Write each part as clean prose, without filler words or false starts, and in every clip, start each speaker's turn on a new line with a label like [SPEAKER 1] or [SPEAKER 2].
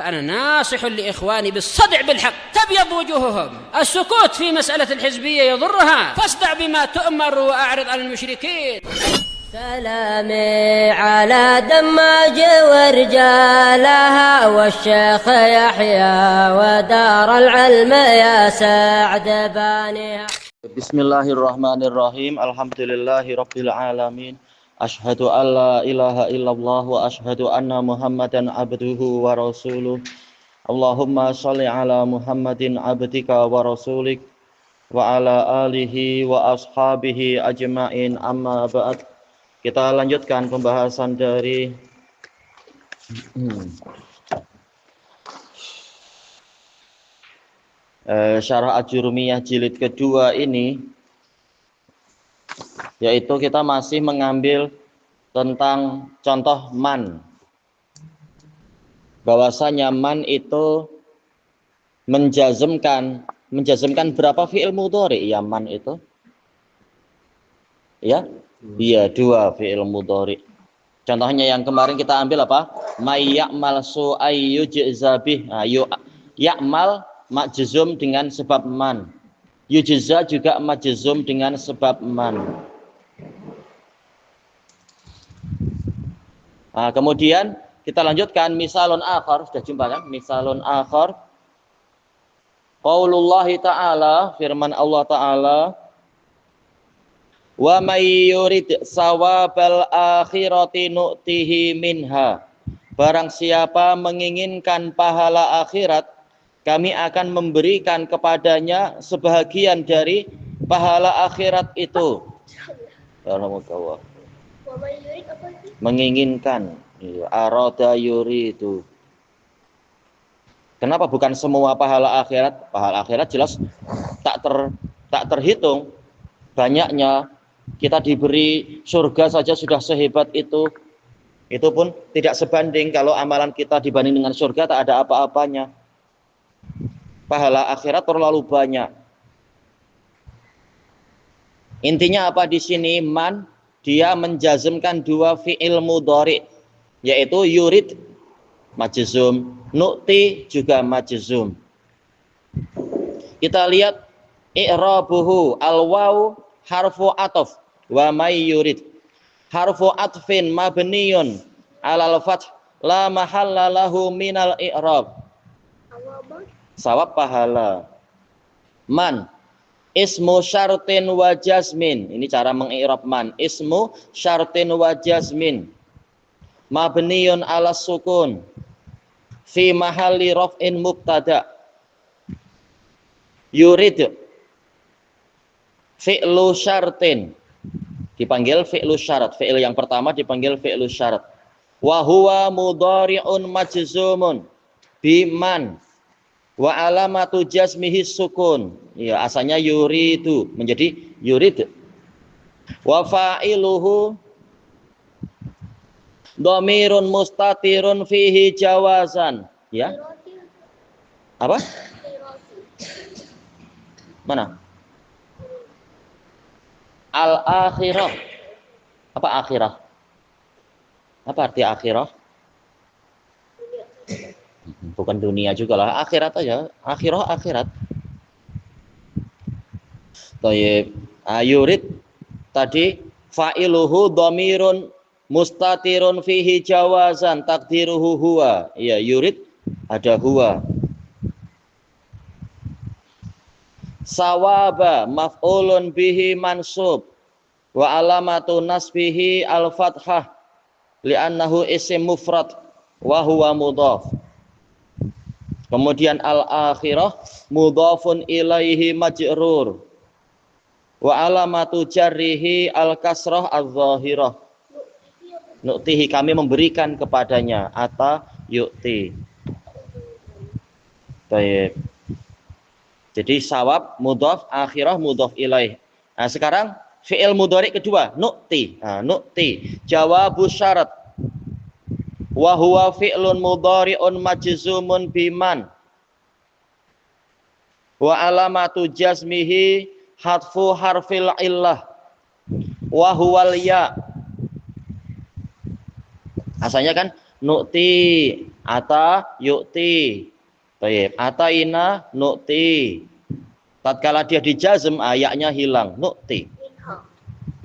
[SPEAKER 1] فأنا ناصح لإخواني بالصدع بالحق تبيض وجوههم. السكوت في مسألة الحزبية يضرها، فاصدع بما تؤمر وأعرض عن المشركين.
[SPEAKER 2] سلامي على دماج ورجالها والشيخ يحيى ودار العلم يا سعد بانيها.
[SPEAKER 3] Bismillahirrahmanirrahim. Alhamdulillahirabbil alamin. Asyhadu alla ilaha illallah wa asyhadu anna Muhammadan abduhu wa rasuluh. Allahumma shalli ala Muhammadin abdika wa rasulik wa ala alihi wa ashabihi ajma'in, amma ba'd. Kita lanjutkan pembahasan dari Syarah Ajurumiyah jilid kedua ini, yaitu kita masih mengambil tentang contoh man. Bahwasanya man itu menjazmkan berapa fi'il mudhari ya man itu? Ya? Iya, 2 fi'il mudhari. Contohnya yang kemarin kita ambil apa? May ya'mal su'ay yujza bih. Nah, ya'mal majzum dengan sebab man. Yujza juga majzum dengan sebab man. Nah, kemudian kita lanjutkan misalun akhar. Sudah jumpa kan? Misalun akhar. Qaulullahi ta'ala, firman Allah ta'ala, wa may yurid sawabal akhirati nu'tihi minha. Barang siapa menginginkan pahala akhirat, kami akan memberikan kepadanya sebahagian dari pahala akhirat itu. Menginginkan, arada yuridu. Kenapa bukan semua pahala akhirat? Pahala akhirat jelas tak terhitung banyaknya. Kita diberi surga saja sudah sehebat itu. Itu pun tidak sebanding kalau amalan kita dibanding dengan surga tak ada apa-apanya. Pahala akhirat terlalu banyak. Intinya apa di sini? Man, dia menjazmkan 2 fi'il mudhari, yaitu yurid majzum, nu'ti juga majzum. Kita lihat i'rabuhu, al-waw harfu ataf wa may yurid harfu atfin mabniyun alal fath la mahalla lahu minal i'rab. Sawab pahala. Man ismu syartin wa jazmin. Ini cara mengi'rab man. Ismu syartin wa jazmin mabniyun ala sukun fi mahalli raf'in mubtada. Yurid fi'lu syartin dipanggil fi'lu syarat. Fi'il yang pertama dipanggil fi'lu syarat. Wa huwa mudhari'un majzumun biman wa alamatu jazmihi sukun. Ya, asalnya yuridu menjadi yurid. Wa fa'iluhu dhamirun mustatirun fihi jawazan. Ya. Apa? Mana? Al-akhirah. Apa akhirah? Apa arti akhirah? Bukan dunia juga lah, akhirat aja. Akhirah akhirat. Thayyib. Yurid tadi fa'iluhu dhamirun mustatirun fihi jawazan takdiruhu huwa. Ya, yurid ada huwa. Sawaba maf'ulun bihi mansub wa alamatu nasbihi al-fathah li'annahu isim mufrad wa huwa mudhaf. Kemudian al-akhirah mudhafun ilaihi majrur wa alamatu jarrihi al-kasrah adz-dzahirah. Nu'tihi, kami memberikan kepadanya, ata yu'ti. Baik. Jadi sawab mudhaf, akhirah mudhaf ilaih. Nah, sekarang fi'il mudhari kedua, nu'ti. Nah, nu'ti jawabu syarat. Wa huwa fi'lun mudhari'un majzumun biman. Wa alamatu jazmihi hadfu harfil illah. Wa huwal ya. Asalnya kan nu'ti Ata yu'ti. Baik, ataina nu'ti. Tatkala dia dijazm, ayaknya hilang, nu'ti.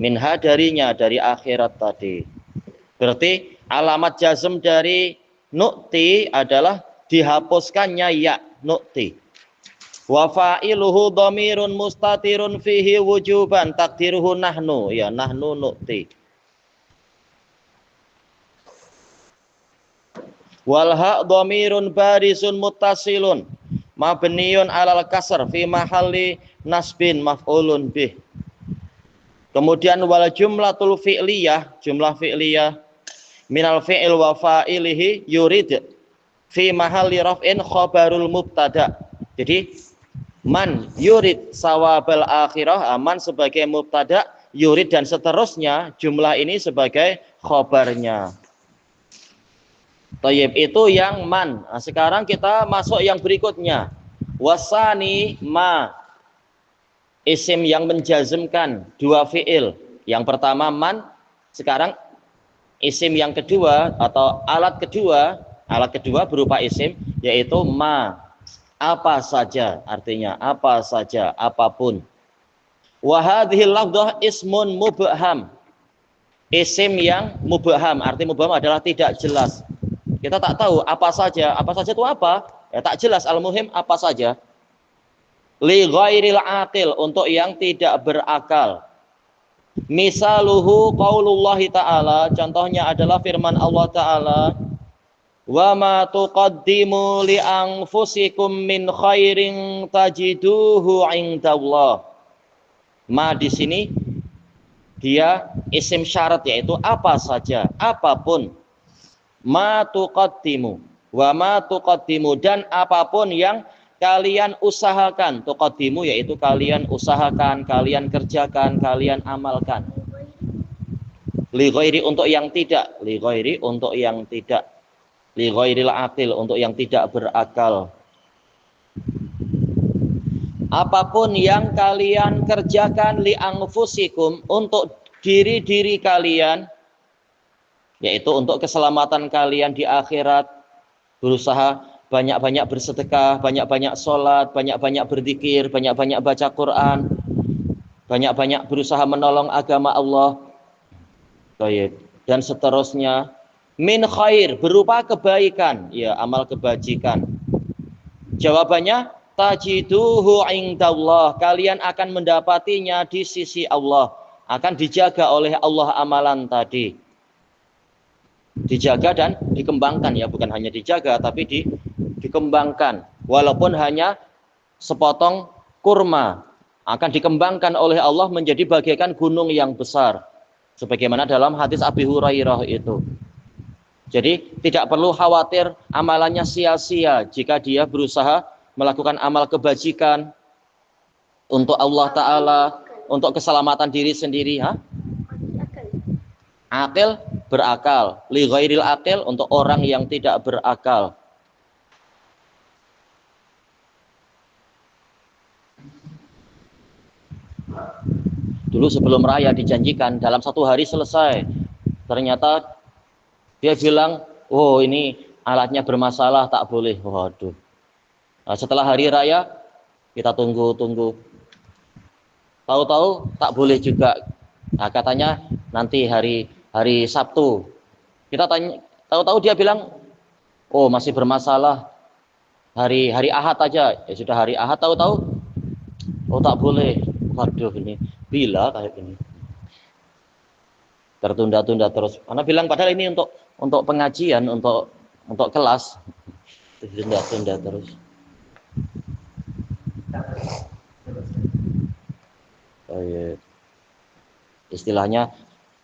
[SPEAKER 3] Minha darinya, dari akhirat tadi. Berarti alamat jazm dari nu'ti adalah dihapuskannya ya, nu'ti. Wa fa'iluhu dhamirun mustatirun fihi wujuban takdiruhu nahnu, ya nahnu nu'ti. Wal ha' dhamirun barisun muttasilun mabniun alal kasr fi mahalli nasbin maf'ulun bih. Kemudian wal jumlatul fi'liyah, jumlah fi'liyah minal fi'il wa fa'ilihi yurid fi mahalli raf'in khabarul mubtada. Jadi man yurid sawabal akhirah, aman sebagai mubtada, yurid dan seterusnya, jumlah ini sebagai khabarnya. Tayyib, itu yang man. Nah, sekarang kita masuk yang berikutnya. Wasani ma, isim yang menjazmkan dua fi'il. Yang pertama man, sekarang isim yang kedua atau alat kedua berupa isim, yaitu ma. Apa saja, artinya apa saja, apapun. Wa hadhil lafdhah ismun mubham. Isim yang mubham, arti mubham adalah tidak jelas. Kita tak tahu apa saja itu apa? Ya tak jelas, al-muhim apa saja. Li ghairil aqil, untuk yang tidak berakal. Misaluhu qaulullahi ta'ala, contohnya adalah firman Allah Ta'ala, wa ma tuqaddimu li anfusikum min khairin tajiduhu indallah. Ma di sini dia isim syarat, yaitu apa saja, apapun. Ma tuqaddimu, wa ma tuqaddimu, dan apapun yang kalian usahakan. Tuqaddimu yaitu kalian usahakan, kalian kerjakan, kalian amalkan. Li ghairi, untuk yang tidak, li ghairi, untuk yang tidak, li ghairil aqil, untuk yang tidak berakal. Apapun yang kalian kerjakan li anfusikum, untuk diri-diri kalian, yaitu untuk keselamatan kalian di akhirat, berusaha banyak-banyak bersedekah, banyak-banyak sholat, banyak-banyak berzikir, banyak-banyak baca Quran, banyak-banyak berusaha menolong agama Allah, dan seterusnya. Min khair, berupa kebaikan, ya amal kebajikan. Jawabannya, tajiduhu indallah, kalian akan mendapatinya di sisi Allah, akan dijaga oleh Allah amalan tadi. Dijaga dan dikembangkan, ya bukan hanya dijaga tapi dikembangkan, walaupun hanya sepotong kurma akan dikembangkan oleh Allah menjadi bagaikan gunung yang besar, sebagaimana dalam hadis Abi Hurairah itu. Jadi tidak perlu khawatir amalannya sia-sia jika dia berusaha melakukan amal kebajikan untuk Allah Ta'ala, untuk keselamatan diri sendiri. Akil, berakal. Li ghairil akil, untuk orang yang tidak berakal. Dulu sebelum raya dijanjikan dalam 1 hari selesai. Ternyata dia bilang, oh ini alatnya bermasalah, tak boleh. Waduh. Nah, setelah hari raya kita tunggu. Tahu-tahu tak boleh juga. Nah, katanya nanti hari Sabtu. Kita tanya, tahu-tahu dia bilang, oh masih bermasalah, hari Ahad aja. Ya sudah hari Ahad, tahu-tahu, oh tak boleh. Waduh, ini bila kayak gini. Tertunda-tunda terus. Karena bilang padahal ini untuk pengajian, untuk kelas. Tertunda-tunda terus. Oh, iya. Istilahnya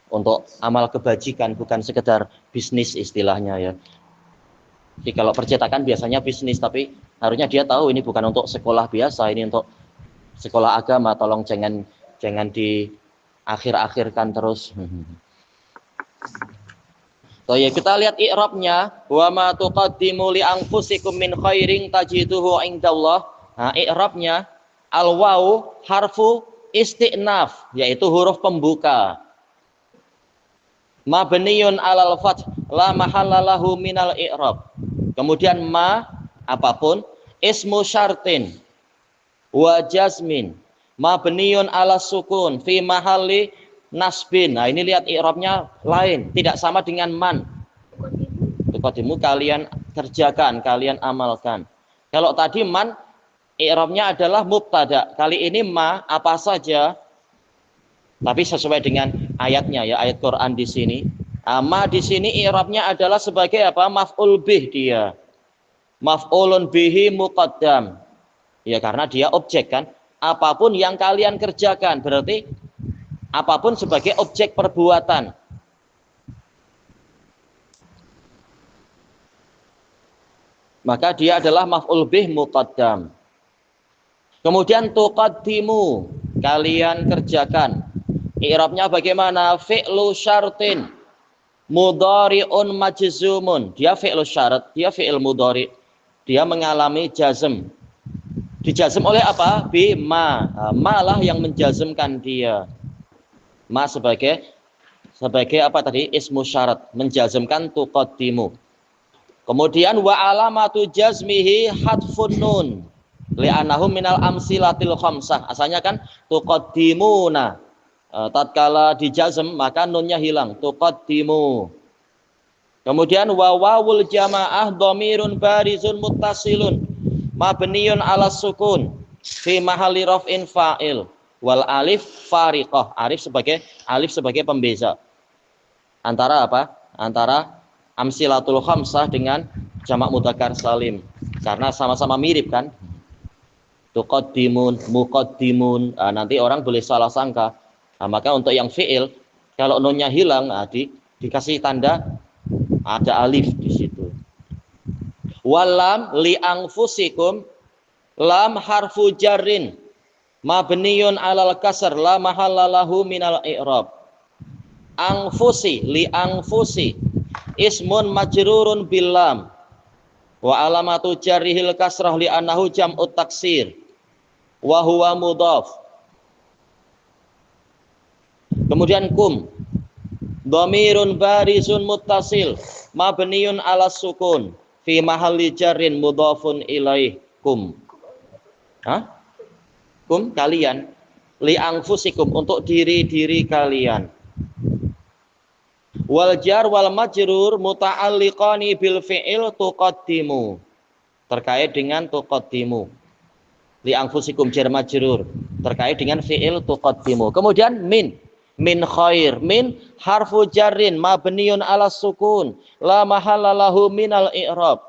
[SPEAKER 3] untuk amal kebajikan, bukan sekedar bisnis istilahnya ya. Jadi kalau percetakan biasanya bisnis, tapi harusnya dia tahu ini bukan untuk sekolah biasa, ini untuk sekolah agama. Tolong jangan diakhir-akhirkan terus. So ya, kita lihat i'rabnya, wa ma tuqaddimu li anfusikum min khairin tajiduhu indallah. Nah, i'rabnya al-waw harfu isti'naf, yaitu huruf pembuka. Mabniyun alal fath la mahallalahu minal i'rab. Kemudian ma apapun, ismu syartin wa jazmin mabniun ala sukun fi mahalli nasbin. Nah, ini lihat i'rabnya lain, tidak sama dengan man. Tuqaddimu kalian kerjakan, kalian amalkan. Kalau tadi man i'rabnya adalah mubtada. Kali ini ma apa saja tapi sesuai dengan ayatnya ya, ayat Quran di sini. Ma di sini i'rabnya adalah sebagai apa? Maf'ul bih dia. Maf'ulun bihi muqaddam. Ya karena dia objek kan. Apapun yang kalian kerjakan berarti apapun sebagai objek perbuatan. Maka dia adalah maf'ul bih muqaddam. Kemudian tuqaddimu, kalian kerjakan. I'rabnya bagaimana? Fi'lu syartin mudhari'un majzumun. Dia fi'lu syarat, dia fi'il mudhari'. Dia mengalami jazm. Dijazm oleh apa? Bi ma. Ma lah yang menjazmkan dia. Ma sebagai apa tadi? Ismu syarat, menjazmkan tuqaddimu. Kemudian wa alamatu jazmihi hadfun nun li'annahu minal amsilatil khamsah. Asalnya kan tuqaddimuna. Tatkala dijazm maka nunnya hilang, tuqaddimu. Kemudian wa wawul jamaah dhamirun barizun muttasilun mabniun ala sukun fi mahalli raf'in fa'il wal alif fariqah. Alif sebagai pembeza antara apa? Antara amsilatul khamsah dengan jamak mudzakkar salim, karena sama-sama mirip kan, tuqaddimun, muqaddimun. Nanti orang boleh salah sangka. Maka untuk yang fi'il kalau nunnya hilang, dikasih tanda ada alif di situ. Walam li anfusikum, lam harfu jarrin mabniyun alal kasr la mahalla lahu minal i'rab. Anfusi, li anfusi ismun majrurun bil lam wa alamatu jarrihil kasrah li annahu jam'ut taksir wa huwa mudhaf. Kemudian kum dhamirun barizun muttasil mabniun ala sukun fi mahalli jarrin mudhafun ilaih. Kum, kum kalian, li anfusikum untuk diri-diri kalian. Wal jar wal majrur muta'alliqani bil fi'il tuqaddimu, terkait dengan tuqaddimu. Li anfusikum jar majrur terkait dengan fi'il tuqaddimu. Kemudian min khair, min harfu jarrin mabniun ala sukun la mahalla lahu minal i'rab.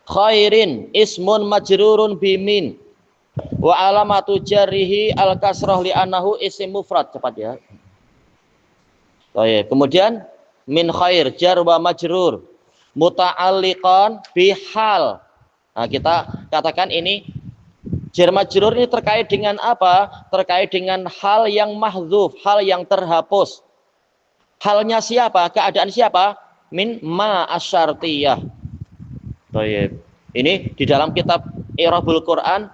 [SPEAKER 3] Khairin ismun majrurun bimin wa alamatu jarrihi al kasrah li annahu isim mufrad. Cepat ya. Kemudian min khair jar wa majrur muta'alliqan bihal. Nah, kita katakan ini jar majrur ini terkait dengan apa? Terkait dengan hal yang mahdzuf, hal yang terhapus. Halnya siapa? Keadaan siapa? Min ma asyartiyah. Ini di dalam kitab I'rabul Quran,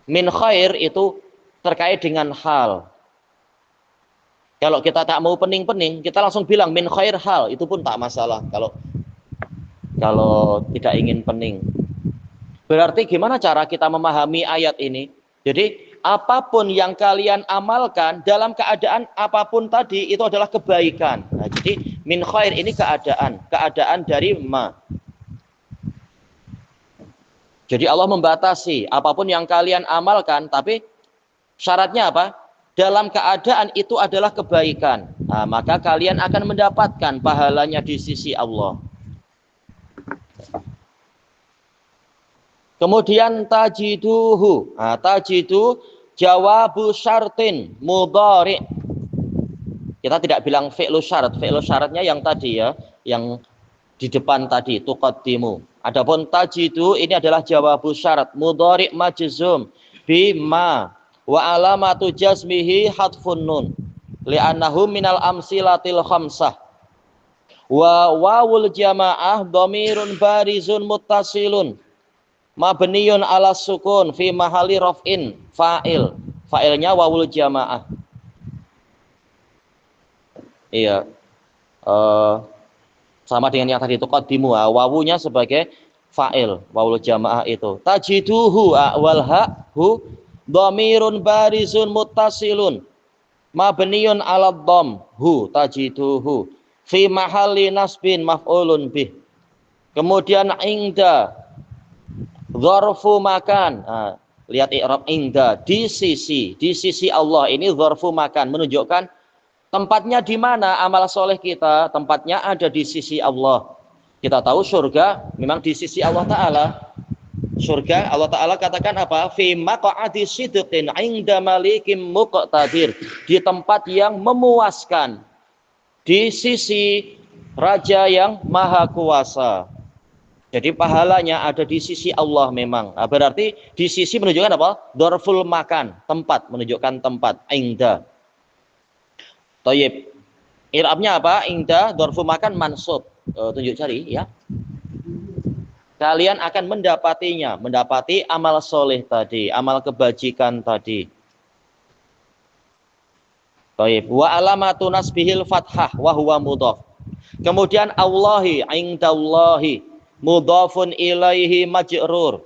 [SPEAKER 3] min khair itu terkait dengan hal. Kalau kita tak mau pening-pening, kita langsung bilang min khair hal, itu pun tak masalah kalau tidak ingin pening. Berarti gimana cara kita memahami ayat ini? Jadi apapun yang kalian amalkan dalam keadaan apapun tadi itu adalah kebaikan. Nah, jadi min khair ini keadaan dari ma. Jadi Allah membatasi apapun yang kalian amalkan, tapi syaratnya apa? Dalam keadaan itu adalah kebaikan. Nah, maka kalian akan mendapatkan pahalanya di sisi Allah. Kemudian tajiduhu. Nah, tajidu jawabu syartin mudhari. Kita tidak bilang fi'lu syarat. Fi'lu syaratnya yang tadi ya, yang di depan tadi, tuqaddimu. Adapun tajidu ini adalah jawabu syarat mudhari majzum bima wa alamatu jazmihi hadfun nun li'annahu minal amsilatil khamsah wa wawul jamaah dhamirun barizun muttasilun mabniyun ala sukun fi mahalli raf'in fa'il. Fa'ilnya wawul jamaah. Iya. Sama dengan yang tadi tuqaddimu, wawunya sebagai fa'il, wawul jamaah itu. Tajiduhu wal hu dhamirun barizun muttasilun mabniun 'ala dhamm, hu tajiduhu fi mahalli nasbin maf'ulun bih. Kemudian ingda dzarfu makan. Lihat i'rab ingda, di sisi Allah, ini dzarfu makan, menunjukkan tempatnya di mana amal soleh kita, tempatnya ada di sisi Allah. Kita tahu surga memang di sisi Allah Ta'ala. Surga Allah Ta'ala katakan apa? Fi maq'adi sidqin 'inda malikim muqtadir, di tempat yang memuaskan, di sisi raja yang maha kuasa. Jadi pahalanya ada di sisi Allah memang. Berarti di sisi menunjukkan apa? Dzarful makan, tempat, menunjukkan tempat. Inda. Thayyib. I'rabnya apa? Inda dzarful makan mansub. Tunjuk jari ya. Kalian akan mendapatinya, mendapati amal soleh tadi, amal kebajikan tadi. Thayyib. Wa alamatu nasbihil fathah wa huwa mudhaf. Kemudian Allahi, indallahi, mudhafun ilaihi majrur.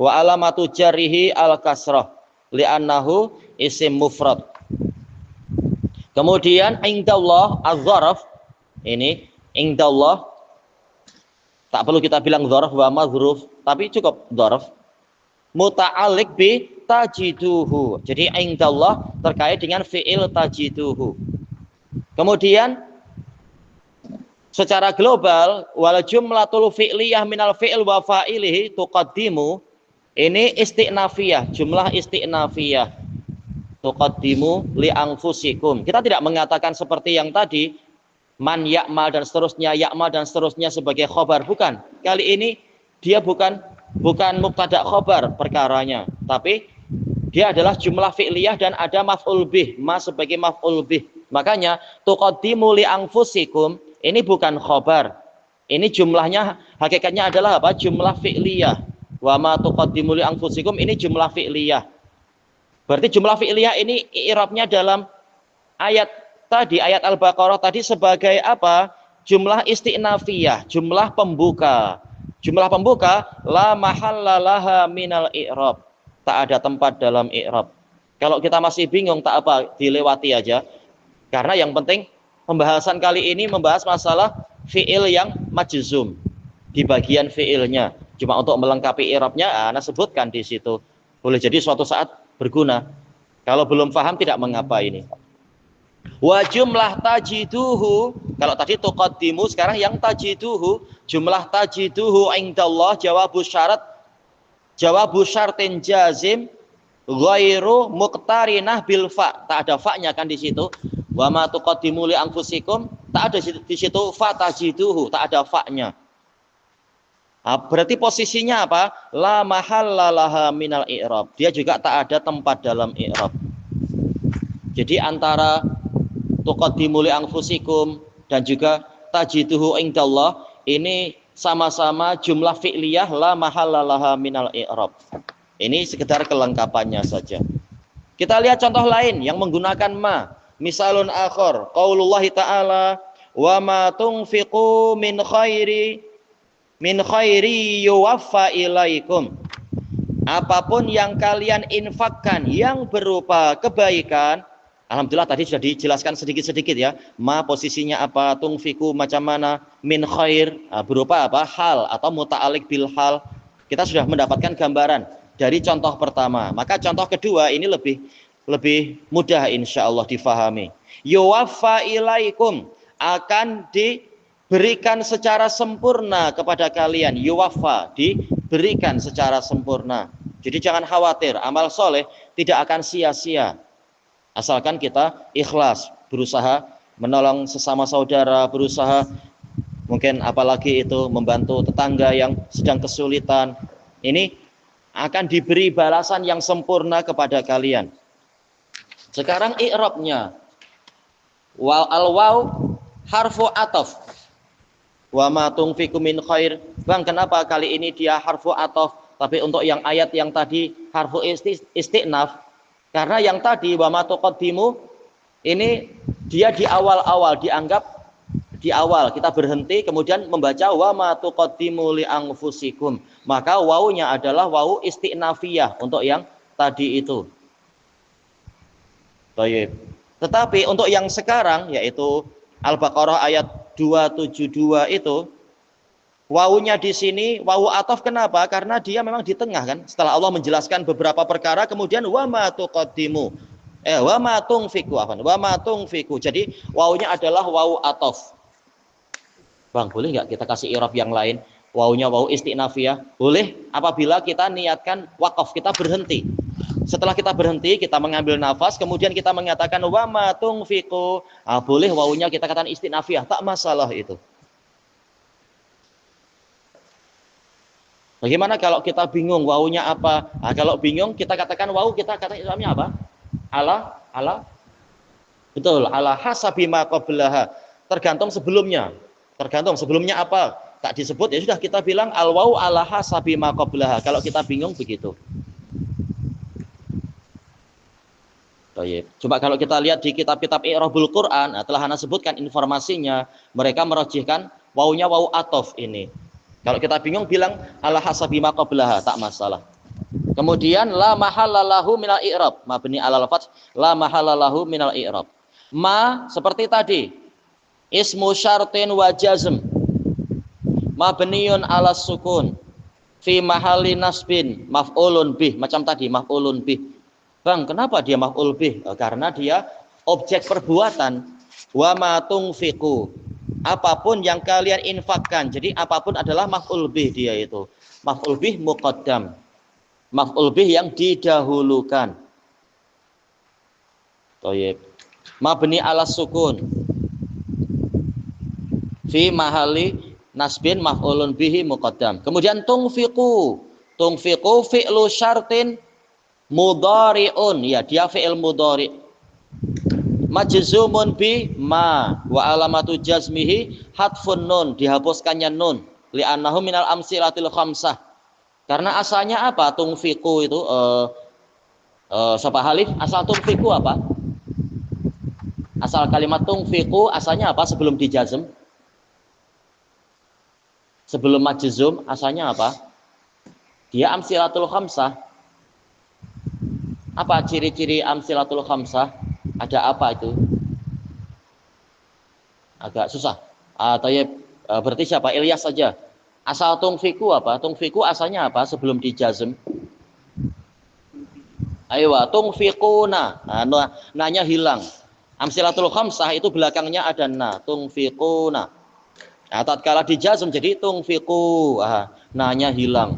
[SPEAKER 3] Wa alamatu jarrihi al-kasrah li'annahu isim mufrad. Kemudian indallah az-zarf, ini indallah tak perlu kita bilang dzarf wa madzruf, tapi cukup dzarf. Muta'alliq bi tajiduhu. Jadi indallah terkait dengan fi'il tajiduhu. Kemudian secara global wal jumlatul fi'liyah minal fi'il wa fa'ilihi tuqaddimu, ini isti'nafiyah, jumlah isti'nafiyah. Tuqaddimu li anfusikum. Kita tidak mengatakan seperti yang tadi man ya'mal dan seterusnya sebagai khobar, bukan. Kali ini dia bukan mubtada khobar perkaranya, tapi dia adalah jumlah fi'liyah dan ada maf'ul bih, ma sebagai maf'ul bih. Makanya tuqaddimu li anfusikum ini bukan khobar. Ini jumlahnya hakikatnya adalah apa? Jumlah fi'liyah. Wa ma tuqaddimu li anfusikum ini jumlah fi'liyah. Berarti jumlah fi'liyah ini i'rabnya dalam ayat tadi, ayat Al-Baqarah tadi sebagai apa? Jumlah isti'nafiyah, jumlah pembuka. Jumlah pembuka la mahalla laha minal i'rab. Tak ada tempat dalam i'rab. Kalau kita masih bingung tak apa, dilewati aja. Karena yang penting pembahasan kali ini membahas masalah fi'il yang majzum di bagian fi'ilnya. Cuma untuk melengkapi i'rabnya, ana sebutkan di situ. Boleh jadi suatu saat berguna. Kalau belum paham tidak mengapa ini. Wa jumlah tajiduhu, kalau tadi tuqaddimu, sekarang yang tajiduhu, jumlah tajiduhu indallah jawabu syartin jazim ghairu muqtarinah bil fa. Tak ada fa-nya kan di situ. Wa ma tuqaddimu li anfusikum, tak ada di situ fa tajiduhu, tak ada fa-nya. Berarti posisinya apa? La mahalla laha minal i'rab. Dia juga tak ada tempat dalam i'rab. Jadi antara tuqaddimu li anfusikum dan juga tajiduhu indallah ini sama-sama jumlah fi'liyah la mahalla laha minal i'rab. Ini sekedar kelengkapannya saja. Kita lihat contoh lain yang menggunakan ma. Misalun akhar, qaulullahi ta'ala wa ma tunfiqu min khairi yuwaffa ilaikum. Apapun yang kalian infakkan yang berupa kebaikan, alhamdulillah tadi sudah dijelaskan sedikit-sedikit ya. Ma posisinya apa, tunfiqu macam mana, min khair berupa apa, hal atau muta'alliq bil hal. Kita sudah mendapatkan gambaran dari contoh pertama. Maka contoh kedua ini lebih mudah insyaallah difahami. Yuwaffa ilaikum, akan diberikan secara sempurna kepada kalian. Yuwaffa, diberikan secara sempurna. Jadi jangan khawatir, amal soleh tidak akan sia-sia. Asalkan kita ikhlas, berusaha menolong sesama saudara, berusaha mungkin apalagi itu membantu tetangga yang sedang kesulitan. Ini akan diberi balasan yang sempurna kepada kalian. Sekarang i'rabnya. Al-waw harfu ataf. Wa ma tunfiqu min khair. Bang, kenapa kali ini dia harfu ataf, tapi untuk yang ayat yang tadi harfu isti'naf? Karena yang tadi wa ma tuqaddimu ini dia di awal-awal dianggap di awal kita berhenti kemudian membaca wa ma tuqaddimu li anfusikum, maka wawunya adalah wawu istinafiyah untuk yang tadi itu. Baik. Tetapi untuk yang sekarang yaitu Al-Baqarah ayat 272 itu wawunya di sini wawu ataf. Kenapa? Karena dia memang di tengah kan. Setelah Allah menjelaskan beberapa perkara kemudian wa ma tuqaddimu wa ma tunfiqu wa ma tunfiqu. Jadi wawunya adalah wawu ataf. Bang, boleh nggak kita kasih i'rab yang lain? Wawunya wawu istinafiyah. Boleh apabila kita niatkan wakaf, kita berhenti. Setelah kita berhenti, kita mengambil nafas, kemudian kita mengatakan wa ma tunfiqu. Boleh wawunya kita katakan istinafiyah, tak masalah itu. Bagaimana kalau kita bingung wawunya apa? Kalau bingung kita katakan wawu, kita katakan islamnya apa? Ala. Betul, ala hasabi ma qablaha. Tergantung sebelumnya. Tergantung sebelumnya apa? Tak disebut ya sudah kita bilang al wawu ala hasabi ma qablaha. Kalau kita bingung begitu. Coba kalau kita lihat di kitab-kitab i'rabul Quran, telah Ana sebutkan informasinya, mereka merajihkan wawunya wawu atof ini. Kalau kita bingung bilang ala hasabi ma qablaha, tak masalah. Kemudian la mahallalahu minal i'rab, mabni alal fath, la mahallalahu minal i'rab. Ma seperti tadi, ismu syartin wa jazm, mabniun ala sukun, fi mahalli nasbin, maf'ulun bih, macam tadi maf'ulun bih. Bang, kenapa dia maf'ul bih? Karena dia objek perbuatan. Wa ma tunfiqu. Apapun yang kalian infakkan. Jadi apapun adalah maf'ul bih dia itu. Maf'ul bih muqaddam. Maf'ul bih yang didahulukan. Thayyib. Mabni ala sukun. Fi mahali nasbin maf'ulun bihi muqaddam. Kemudian tunfiqu. Tunfiqu fi'lu syartin mudhari'un, ya dia fi'il mudhari'. Majzumun bi ma wa alamatu jazmihi hadfun nun, dihapuskannya nun, li'annahu minal amsilatil khamsah. Karena asalnya apa? Tunfiqu itu sapa halif, asal tunfiqu apa? Asal kalimat tunfiqu asalnya apa sebelum dijazm? Sebelum majzum asalnya apa? Dia amsilatul khamsah. Apa ciri-ciri amsilatul khamsah? Ada apa itu? Agak susah. Berarti siapa? Ilyas saja. Asal tunfiqu apa? Tunfiqu asalnya apa sebelum dijazm? Aywa, tunfiquna. Nanya hilang. Amsilatul khamsah itu belakangnya ada na. Tunfiquna. Tatkala dijazm jadi tunfiqu. Nanya hilang.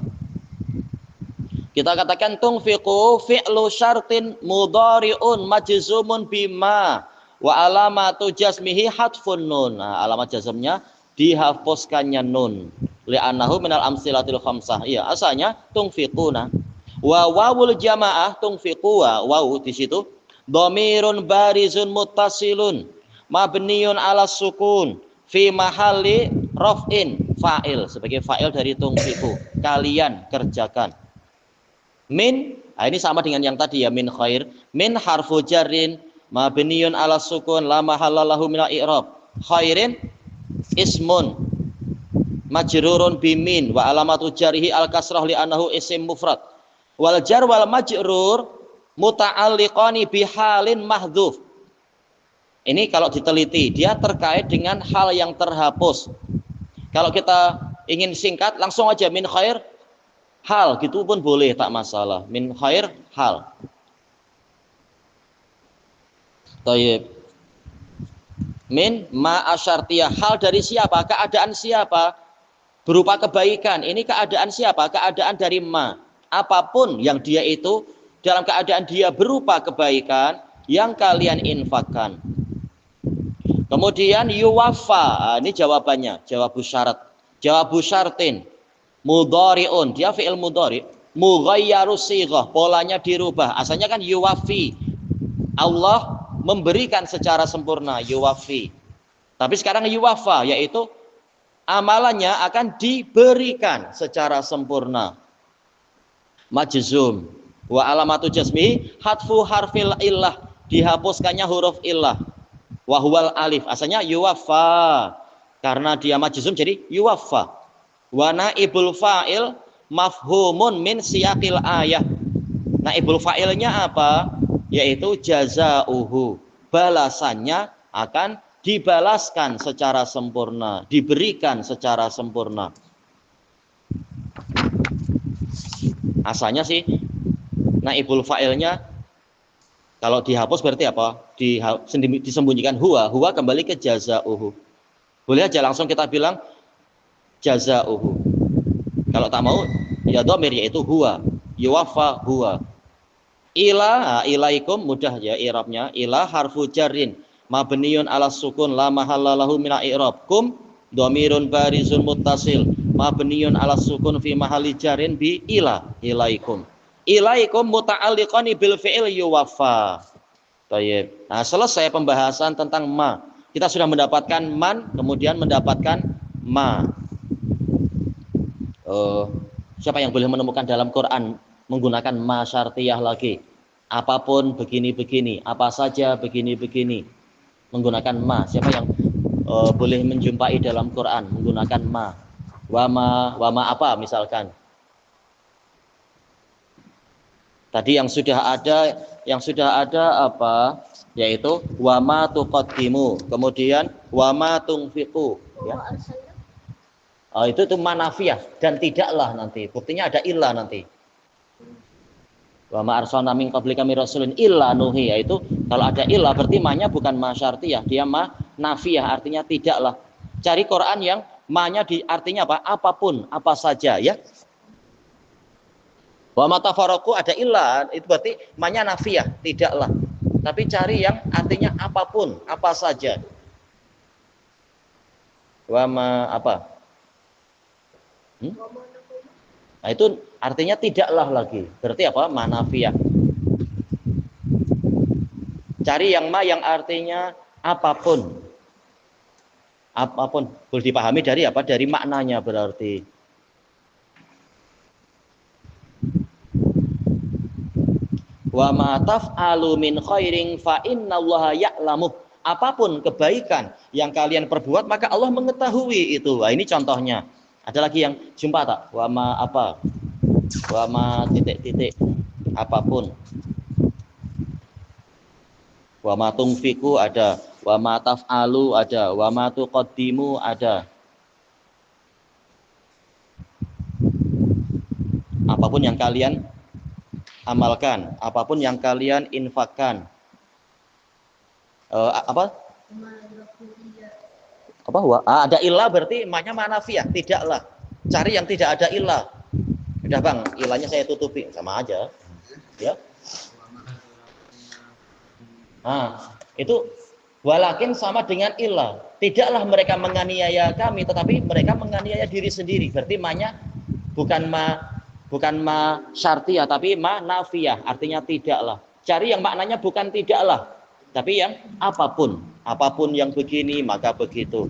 [SPEAKER 3] Kita katakan tunfiqu fi'lu syartin mudhari'un majzumun bima wa alamatu jazmihi hadfun nun. Alamat jazmnya dihapuskannya nun. Li'annahu minal amsilatil khamsah. Iya, asalnya tunfiquna. Wa wawul jamaah tunfiqu wa wawu di situ dhamirun barizun muttasilun mabniun ala sukun fi mahalli raf'in fa'il, sebagai fa'il dari tunfiqu. Kalian kerjakan. Min, ini sama dengan yang tadi ya, min khair. Min harfu jarrin mabniun ala sukun la mahallalahu minal i'rab. Khairin ismun majrurun bimin wa alamatu jarihi al kasrah li annahu isim mufrad. Wal jar wal majrur muta'alliqani bihalin mahdhuf. Ini kalau diteliti dia terkait dengan hal yang terhapus. Kalau kita ingin singkat langsung aja min khair hal, gitu pun boleh, tak masalah. Min khair hal. Thayyib. Min ma asyartiyah, hal dari siapa? Keadaan siapa? Berupa kebaikan. Ini keadaan siapa? Keadaan dari ma. Apapun yang dia itu dalam keadaan dia berupa kebaikan yang kalian infakkan. Kemudian yuwaffa. Ini jawabannya, jawabu syarat. Jawabu syartin mudhari'un, dia fi'il mudhari', mughayyaru sighah, polanya dirubah. Asalnya kan yuwafi, Allah memberikan secara sempurna, yuwafi. Tapi sekarang yuwafa, yaitu amalannya akan diberikan secara sempurna. Majzum wa alamatu jazmi hadfu harfil illah, dihapuskannya huruf illah. Wa huwal alif, asalnya yuwafa, Karena dia majzum jadi yuwaffa. Wa naibul fa'il mafhumun min siyaqil ayah. Naibul fa'ilnya apa? Yaitu jazauhu. Balasannya akan dibalaskan secara sempurna, diberikan secara sempurna. Asalnya sih naibul fa'ilnya kalau dihapus berarti apa? Disembunyikan huwa kembali ke jazauhu. Boleh aja langsung kita bilang jazauhu. Kalau tak mau ya dhamir yaitu huwa, yuwaffa huwa. Ila ilaikum mudah ya i'rabnya. Ila harfu jarrin mabniun ala sukun la mahalla lahu min i'rab. Kum dhamirun barizun muttasil mabniun ala sukun fi mahalli jarrin bi ila ilaikum. Ilaikum muta'alliqan bil fi'il yuwaffa. Baik. Nah, selesai pembahasan tentang ma. Kita sudah mendapatkan man, kemudian mendapatkan ma. Siapa yang boleh menemukan dalam Quran menggunakan ma syartiyah lagi? Apapun begini-begini, apa saja begini-begini, menggunakan ma. Siapa yang boleh menjumpai dalam Quran menggunakan ma? Wama apa misalkan? Tadi yang sudah ada apa? Yaitu wama tuqaddimu, kemudian wama tungfiqu, ya. Itu manafiyah dan tidaklah nanti. Buktinya ada illa nanti. Wama arsalna min qablika mir rasulin illa nuhi, yaitu kalau ada illa berarti ma-nya bukan ma syartiyah, dia ma nafiyah, artinya tidaklah. Cari Quran yang ma-nya artinya apa? Apapun, apa saja, ya. Wa matafaraqu ada illa, itu berarti ma-nya nafiyah, tidaklah. Tapi cari yang artinya apapun, apa saja. Wa ma apa? Nah, itu artinya tidaklah lagi. Berarti apa? Ma nafiyah. Cari yang ma yang artinya apapun. Apapun. Boleh dipahami dari apa? Dari maknanya berarti. Wa ma taf'alu min khairin fa innallaha ya'lamu. Apapun kebaikan yang kalian perbuat maka Allah mengetahui itu. Nah, ini contohnya. Ada lagi yang jumpa tak? Wa ma apa? Wa ma titik-titik apapun. Wa ma tungfiku ada, wa ma taf'alu ada, wa ma tuqaddimu ada. Apapun yang kalian amalkan, apapun yang kalian infakkan. Apa? Ada ilah berarti maknya manafiyah, tidaklah. Cari yang tidak ada ilah. Udah bang, ilahnya saya tutupi, sama aja. Ya. Itu walakin sama dengan ilah. Tidaklah mereka menganiaya kami, tetapi mereka menganiaya diri sendiri. Berarti maknya bukan ma syartiyah tapi ma nafiyah, artinya tidaklah. Cari yang maknanya bukan tidaklah, tapi yang apapun yang begini maka begitu.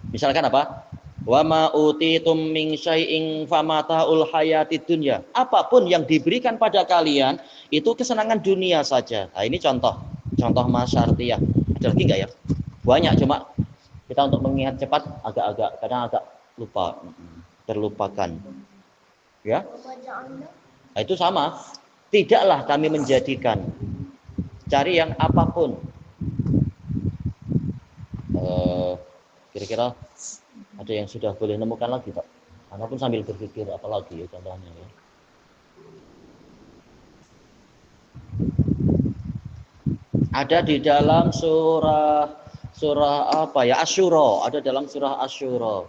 [SPEAKER 3] Misalkan apa? Wa ma utitum min syai'in famataul hayatid dunya. Apapun yang diberikan pada kalian itu kesenangan dunia saja. Nah, ini contoh ma syartiyah. Ada lagi enggak ya? Banyak, cuma kita untuk mengingat cepat kadang agak lupa. Terlupakan, ya. Nah, itu sama. Tidaklah kami menjadikan. Cari yang apapun. Kira-kira ada yang sudah boleh nemukan lagi, Pak? Anda pun sambil berpikir apa lagi ya contohnya, ya. Ada di dalam surah apa ya? Asyura. Ada dalam surah Asyura.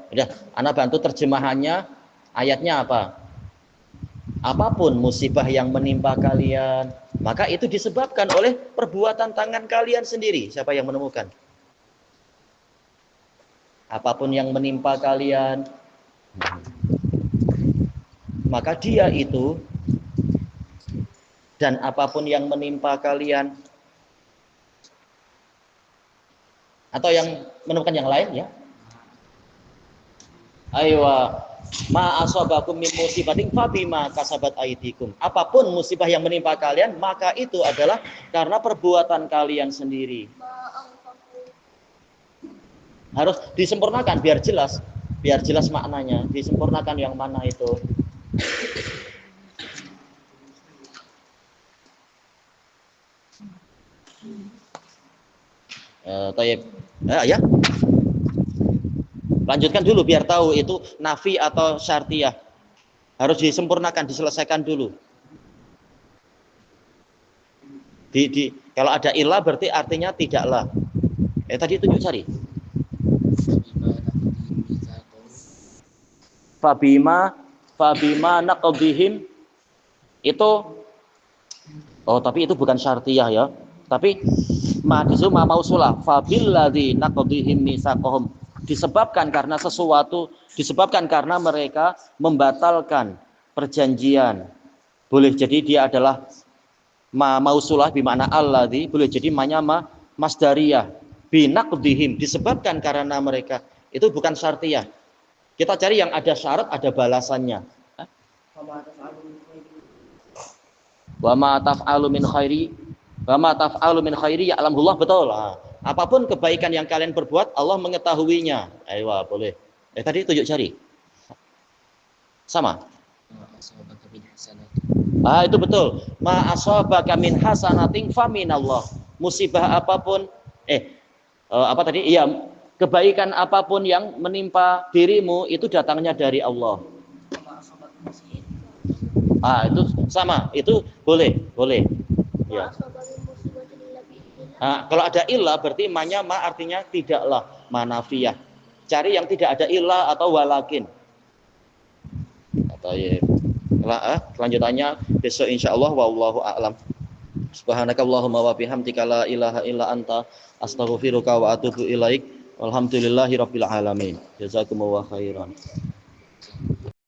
[SPEAKER 3] Udah, Anda bantu terjemahannya. Ayatnya apa? Apapun musibah yang menimpa kalian, maka itu disebabkan oleh perbuatan tangan kalian sendiri. Siapa yang menemukan? Apapun yang menimpa kalian, maka dia itu, dan apapun yang menimpa kalian, atau yang menemukan yang lain, ya. Ayo, Ma asabakum min musibatin fabima kasabat aydikum. Apapun musibah yang menimpa kalian, maka itu adalah karena perbuatan kalian sendiri. Harus disempurnakan biar jelas maknanya. Disempurnakan yang mana itu? Tayyib. Ya. Lanjutkan dulu biar tahu itu nafi atau syartiyah. Harus disempurnakan, diselesaikan dulu. Kalau ada ilah berarti artinya tidaklah. Tadi tunjuk cari. Fabima naqdihim itu tapi itu bukan syartiyah ya. Tapi disitu mausulah fabilladzi naqdihim mitsaqahum, disebabkan karena mereka membatalkan perjanjian. Boleh jadi dia adalah mausulah bermakna alladzi, boleh jadi masdariyah binaqdihim, disebabkan karena mereka. Itu bukan syartiyah. Kita cari yang ada syarat, ada balasannya. Wa ma taf'alu min khairi ya'lamullah, betul. Apapun kebaikan yang kalian perbuat, Allah mengetahuinya. Ayo, boleh. Tadi tunjuk jari. Sama. Itu betul. Ma asabaka min hasanatin faminallah. Musibah apapun apa tadi? Iya, kebaikan apapun yang menimpa dirimu itu datangnya dari Allah. Itu sama. Itu boleh. Ya. Kalau ada ilah berarti artinya tidaklah, manafiyah. Cari yang tidak ada ilah atau walakin. Kelanjutannya besok insyaallah, wallahu a'lam. Subhanakallahumma wa bihamdika la ilaha illa anta astaghfiruka wa atubu ilaik. Walhamdulillahirabbil alamin. Jazakumullahu khairan.